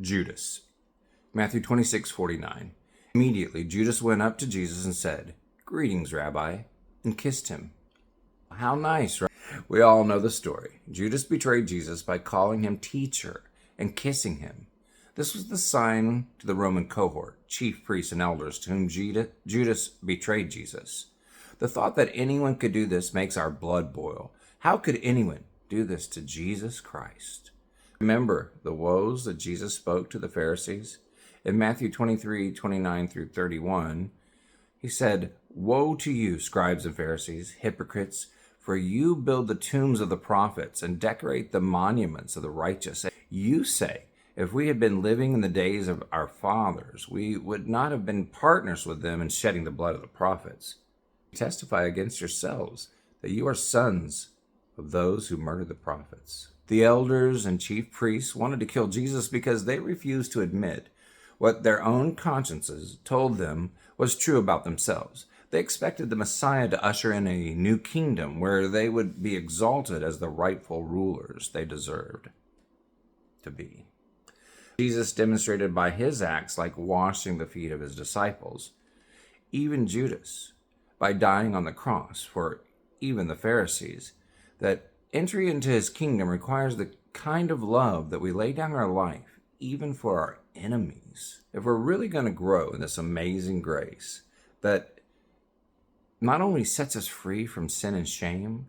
Judas. Matthew 26:49. Immediately Judas went up to Jesus and said, "Greetings, Rabbi," and kissed him. How nice, right? We all know the story. Judas betrayed Jesus by calling him teacher and kissing him. This was the sign to the Roman cohort, chief priests and elders, to whom Judas betrayed Jesus. The thought that anyone could do this makes our blood boil. How could anyone do this to Jesus Christ? Remember the woes that Jesus spoke to the Pharisees? In Matthew 23:29 through 31, he said, "Woe to you, scribes and Pharisees, hypocrites, for you build the tombs of the prophets and decorate the monuments of the righteous. You say, if we had been living in the days of our fathers, we would not have been partners with them in shedding the blood of the prophets. You testify against yourselves that you are sons of those who murdered the prophets." The elders and chief priests wanted to kill Jesus because they refused to admit what their own consciences told them was true about themselves. They expected the Messiah to usher in a new kingdom where they would be exalted as the rightful rulers they deserved to be. Jesus demonstrated by his acts, like washing the feet of his disciples, even Judas, by dying on the cross for even the Pharisees, that entry into his kingdom requires the kind of love that we lay down our life, even for our enemies. If we're really going to grow in this amazing grace that not only sets us free from sin and shame,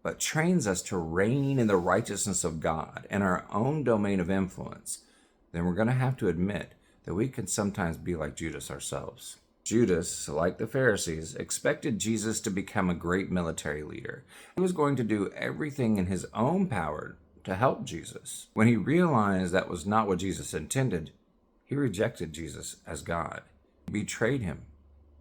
but trains us to reign in the righteousness of God and our own domain of influence, then we're going to have to admit that we can sometimes be like Judas ourselves. Judas, like the Pharisees, expected Jesus to become a great military leader. He was going to do everything in his own power to help Jesus. When he realized that was not what Jesus intended, he rejected Jesus as God. He betrayed him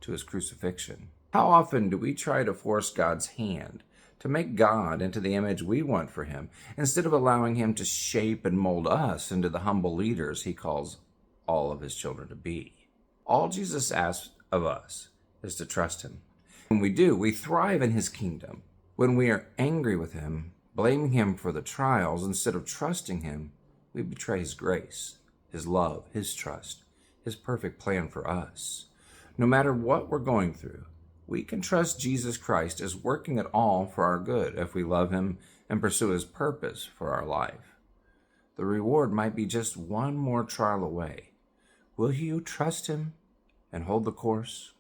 to his crucifixion. How often do we try to force God's hand to make God into the image we want for him, instead of allowing him to shape and mold us into the humble leaders he calls all of his children to be? All Jesus asks of us is to trust him. When we do, we thrive in his kingdom. When we are angry with him, blaming him for the trials instead of trusting him, we betray his grace, his love, his trust, his perfect plan for us. No matter what we're going through, we can trust Jesus Christ is working it all for our good if we love him and pursue his purpose for our life. The reward might be just one more trial away. Will you trust him and hold the course?